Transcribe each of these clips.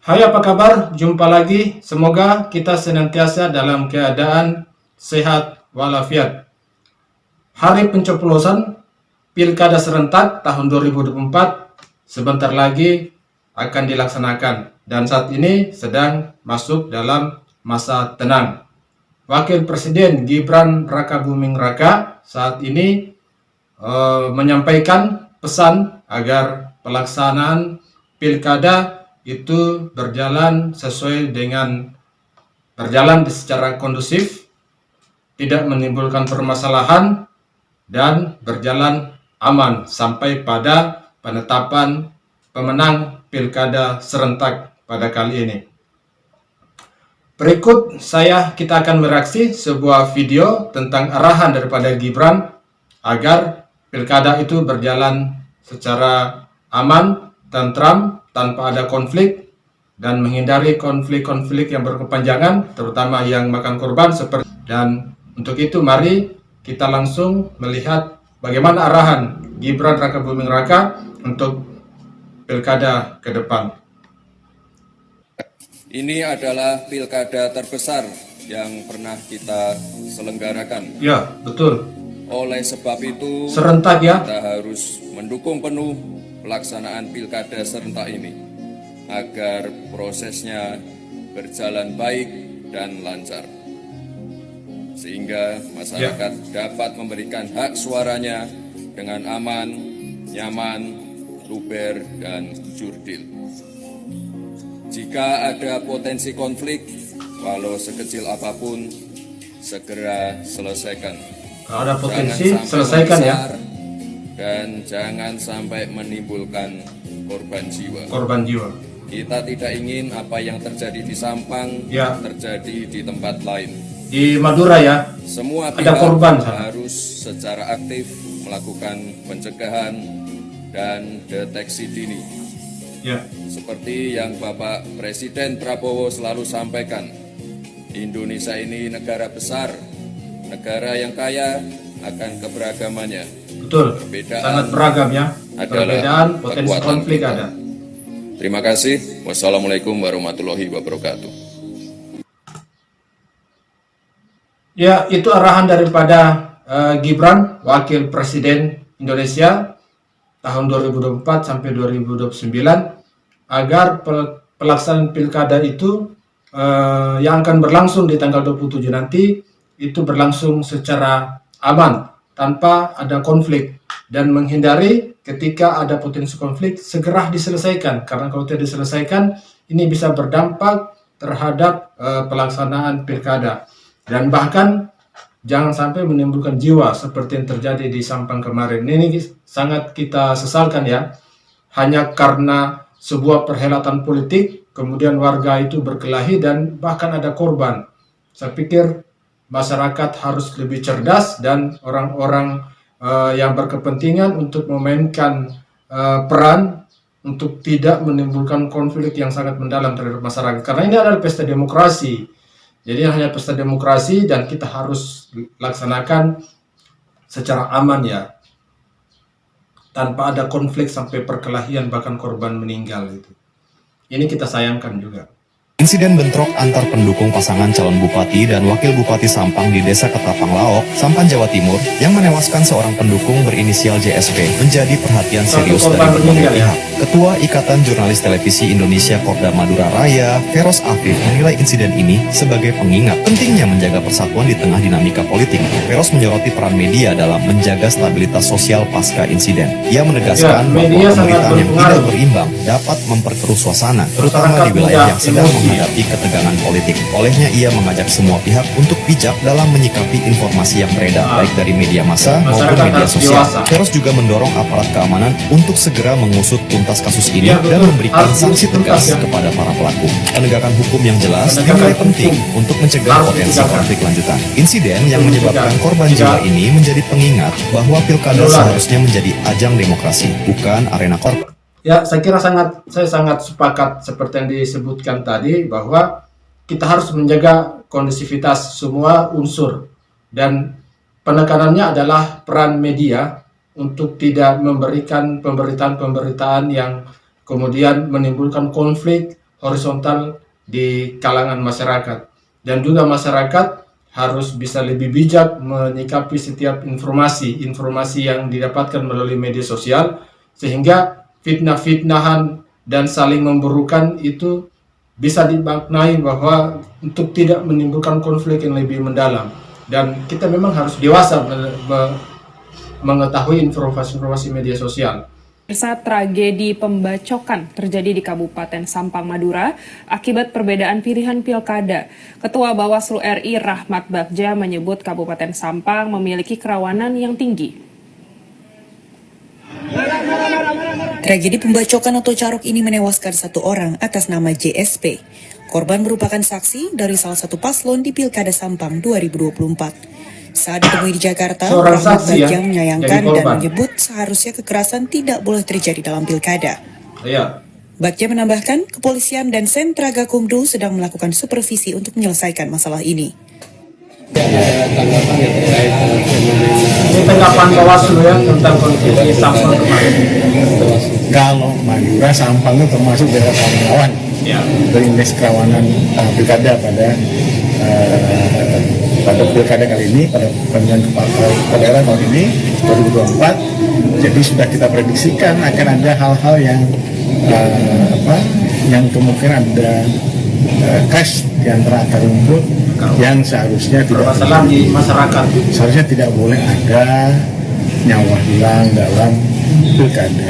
Hai, apa kabar? Jumpa lagi. Semoga kita senantiasa dalam keadaan sehat walafiat. Hari pencoblosan Pilkada serentak tahun 2024 sebentar lagi akan dilaksanakan dan saat ini sedang masuk dalam masa tenang. Wakil Presiden Gibran Rakabuming Raka saat ini menyampaikan pesan agar pelaksanaan pilkada itu berjalan secara kondusif, tidak menimbulkan permasalahan dan berjalan aman sampai pada penetapan pemenang pilkada serentak pada kali ini. Berikut kita akan mereaksi sebuah video tentang arahan daripada Gibran agar pilkada itu berjalan secara aman, tentram, tanpa ada konflik dan menghindari konflik-konflik yang berkepanjangan, terutama yang makan korban. Dan untuk itu mari kita langsung melihat bagaimana arahan Gibran Rakabuming Raka untuk pilkada ke depan. Ini adalah pilkada terbesar yang pernah kita selenggarakan. Ya, betul. Oleh sebab itu, serentak ya. Kita harus mendukung penuh pelaksanaan pilkada serentak ini agar prosesnya berjalan baik dan lancar, sehingga masyarakat dapat memberikan hak suaranya dengan aman, nyaman, luber, dan jurdil. Jika ada potensi konflik, walau sekecil apapun, segera selesaikan. Kalau ada potensi, selesaikan ya. Dan jangan sampai menimbulkan korban jiwa. Kita tidak ingin apa yang terjadi di Sampang terjadi di tempat lain. Di Madura ya. Semua ada korban harus secara aktif melakukan pencegahan dan deteksi dini. Ya. Seperti yang Bapak Presiden Prabowo selalu sampaikan, Indonesia ini negara besar, negara yang kaya akan keberagamannya. Betul, sangat beragam ya. Perbedaan, potensi konflik kita. Ada. Terima kasih. Wassalamualaikum warahmatullahi wabarakatuh. Ya, itu arahan daripada Gibran, Wakil Presiden Indonesia tahun 2024 sampai 2029, agar pelaksanaan pilkada itu yang akan berlangsung di tanggal 27 nanti itu berlangsung secara aman, tanpa ada konflik, dan menghindari ketika ada potensi konflik segera diselesaikan, karena kalau tidak diselesaikan ini bisa berdampak terhadap pelaksanaan pilkada dan bahkan jangan sampai menimbulkan jiwa seperti yang terjadi di Sampang kemarin. Ini sangat kita sesalkan ya, hanya karena sebuah perhelatan politik kemudian warga itu berkelahi dan bahkan ada korban. Saya pikir masyarakat harus lebih cerdas dan orang-orang yang berkepentingan untuk memainkan peran untuk tidak menimbulkan konflik yang sangat mendalam terhadap masyarakat, karena ini adalah pesta demokrasi. Jadi hanya pesta demokrasi dan kita harus laksanakan secara aman ya, tanpa ada konflik sampai perkelahian bahkan korban meninggal itu. Ini kita sayangkan juga. Insiden bentrok antar pendukung pasangan calon bupati dan wakil bupati Sampang di Desa Ketapang Laok, Sampang, Jawa Timur, yang menewaskan seorang pendukung berinisial JSP menjadi perhatian serius dari berbagai pihak. Ketua Ikatan Jurnalis Televisi Indonesia Korda Madura Raya, Feros Afif, menilai insiden ini sebagai pengingat pentingnya menjaga persatuan di tengah dinamika politik. Feros menyoroti peran media dalam menjaga stabilitas sosial pasca insiden. Ia menegaskan bahwa pemberitaan yang tidak berimbang dapat memperkeruh suasana, terutama di wilayah yang sedang menghadapi ketegangan politik. Olehnya ia mengajak semua pihak untuk bijak dalam menyikapi informasi yang beredar, baik dari media massa maupun media sosial. Feros juga mendorong aparat keamanan untuk segera mengusut tuntas kasus ini dan memberikan sanksi tegas kepada para pelaku. Penegakan hukum yang jelas dinilai penting untuk mencegah potensi konflik lanjutan. Insiden yang menyebabkan korban jiwa ini menjadi pengingat bahwa pilkada seharusnya menjadi ajang demokrasi, bukan arena korban. Ya, saya kira saya sangat sepakat seperti yang disebutkan tadi, bahwa kita harus menjaga kondusivitas semua unsur, dan penekanannya adalah peran media untuk tidak memberikan pemberitaan-pemberitaan yang kemudian menimbulkan konflik horizontal di kalangan masyarakat. Dan juga masyarakat harus bisa lebih bijak menyikapi setiap informasi yang didapatkan melalui media sosial, sehingga fitnah-fitnahan dan saling memburukan itu bisa dimaknai bahwa untuk tidak menimbulkan konflik yang lebih mendalam. Dan kita memang harus dewasa mengetahui informasi-informasi media sosial. Saat tragedi pembacokan terjadi di Kabupaten Sampang, Madura akibat perbedaan pilihan pilkada. Ketua Bawaslu RI Rahmat Bagja menyebut Kabupaten Sampang memiliki kerawanan yang tinggi. Tragedi pembacokan atau carok ini menewaskan 1 orang atas nama JSP. Korban merupakan saksi dari salah satu paslon di Pilkada Sampang 2024. Saat ditemui di Jakarta, Rahmat Bagja menyayangkan dan menyebut seharusnya kekerasan tidak boleh terjadi dalam pilkada. Bagja menambahkan, kepolisian dan sentra Gakumdu sedang melakukan supervisi untuk menyelesaikan masalah ini. Ini tanggapan Bawaslu ya tentang konflik di Sampang kemarin. Kalau Madura, Sampang itu termasuk daerah paling rawan dari indeks kerawanan pilkada pada pilkada kali ini, pada pemilihan kepala daerah tahun ini 2024. Jadi sudah kita prediksikan akan ada hal-hal yang kemungkinan ada clash di antara akar rumput yang seharusnya tidak di masyarakat. Seharusnya tidak boleh ada nyawa hilang dalam pilkada.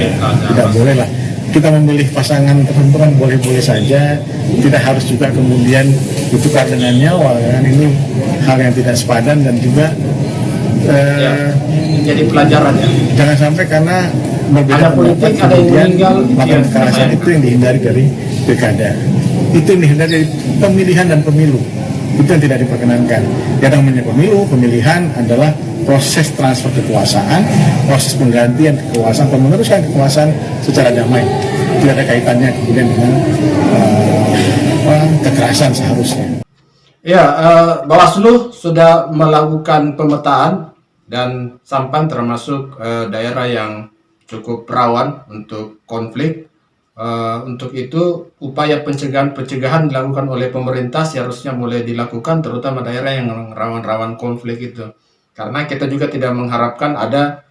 Tidak boleh lah. Kita memilih pasangan tertentu kan boleh-boleh saja, tidak harus juga kemudian ditukar dengan nyawa, kan ini hal yang tidak sepadan dan juga jadi pelajaran ya. Jangan sampai karena berbeda pendapat kemudian melakukan kekerasan itu yang dihindari dari pilkada. Itu yang dihindari dari pemilihan dan pemilu. Itu yang tidak diperkenankan. Yang namanya pemilihan adalah proses transfer kekuasaan, proses penggantian kekuasaan, pemenerusan kekuasaan secara damai. Tidak ada kaitannya kemudian dengan kekerasan seharusnya. Ya, Bawaslu sudah melakukan pemetaan dan Sampang termasuk daerah yang cukup rawan untuk konflik. Untuk itu upaya pencegahan dilakukan oleh pemerintah seharusnya mulai dilakukan, terutama daerah yang rawan-rawan konflik itu. Karena kita juga tidak mengharapkan ada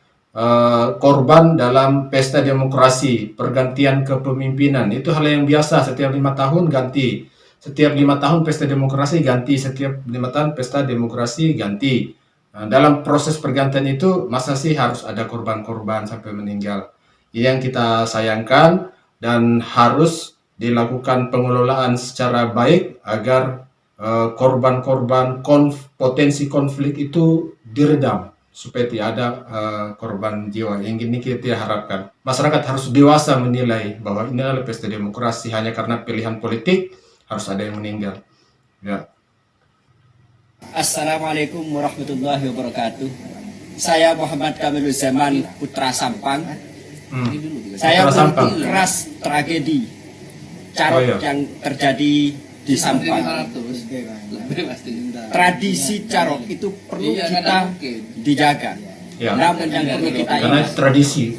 korban dalam pesta demokrasi, pergantian kepemimpinan. Itu hal yang biasa, setiap 5 tahun ganti. Setiap 5 tahun pesta demokrasi ganti, setiap 5 tahun pesta demokrasi ganti. Nah, dalam proses pergantian itu masa sih harus ada korban-korban sampai meninggal. Ini yang kita sayangkan dan harus dilakukan pengelolaan secara baik agar korban-korban potensi konflik itu diredam supaya tidak ada korban jiwa. Yang ini kita harapkan. Masyarakat harus dewasa menilai bahwa ini adalah pesta demokrasi, hanya karena pilihan politik harus ada yang meninggal. Ya. Assalamualaikum warahmatullahi wabarakatuh. Saya Muhammad Kamilul Zaman, putra Sampang. Saya mengutuk keras tragedi carok yang terjadi di Sampang. Tradisi carok itu perlu kita dijaga. Namun yang perlu kita ingat,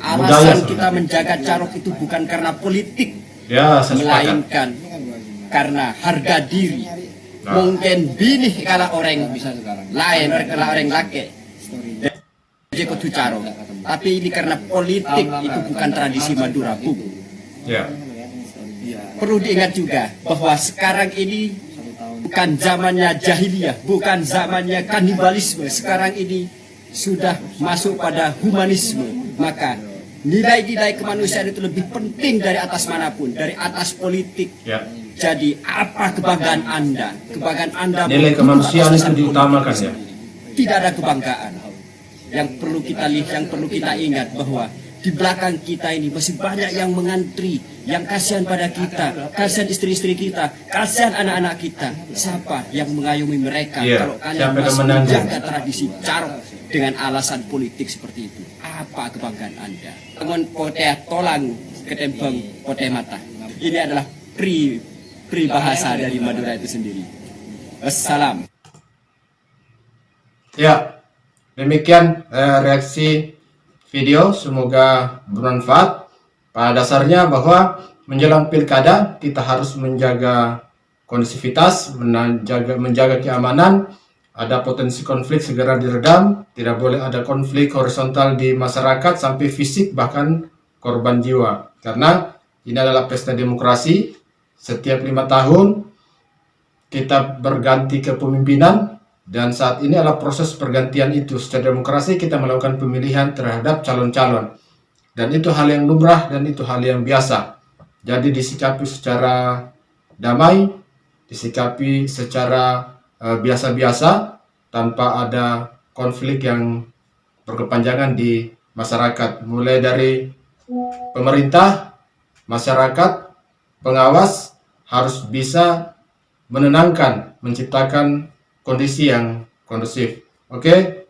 alasan kita menjaga carok itu bukan karena politik, melainkan karena harga diri. Mungkin binih kalah orang lain, kalah orang laki. Jadi kudu carok. Tapi ini karena politik, itu bukan tradisi Madura, Bu. Perlu diingat juga bahwa sekarang ini bukan zamannya jahiliyah, bukan zamannya kanibalisme. Sekarang ini sudah masuk pada humanisme. Maka nilai-nilai kemanusiaan itu lebih penting dari atas manapun, dari atas politik. Jadi apa kebanggaan Anda? Kebanggaan Anda nilai kemanusiaan itu diutamakan ya. Tidak ada kebanggaan. Yang perlu kita lihat, yang perlu kita ingat bahwa di belakang kita ini masih banyak yang mengantri, yang kasihan pada kita, kasihan istri-istri kita, kasihan anak-anak kita. Siapa yang mengayomi mereka kalau kalian masih menjaga tradisi carok dengan alasan politik seperti itu? Apa kebanggaan Anda? Bangun pote tolang ketembang pote mata. Ini adalah peribahasa dari Madura itu sendiri. Wassalam. Ya, demikian reaksi video, semoga bermanfaat. Pada dasarnya bahwa menjelang pilkada kita harus menjaga kondusivitas, menjaga keamanan. Ada potensi konflik segera diredam, tidak boleh ada konflik horizontal di masyarakat sampai fisik bahkan korban jiwa. Karena ini adalah pesta demokrasi, setiap 5 tahun kita berganti kepemimpinan dan saat ini adalah proses pergantian itu. Secara demokrasi kita melakukan pemilihan terhadap calon-calon dan itu hal yang lumrah dan itu hal yang biasa. Jadi disikapi secara damai, disikapi secara biasa-biasa tanpa ada konflik yang berkepanjangan di masyarakat, mulai dari pemerintah, masyarakat, pengawas harus bisa menenangkan, menciptakan kondisi yang kondusif. Oke,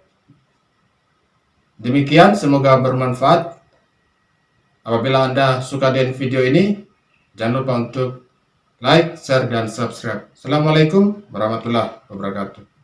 demikian, semoga bermanfaat. Apabila Anda suka dengan video ini, jangan lupa untuk like, share, dan subscribe. Assalamualaikum warahmatullahi wabarakatuh.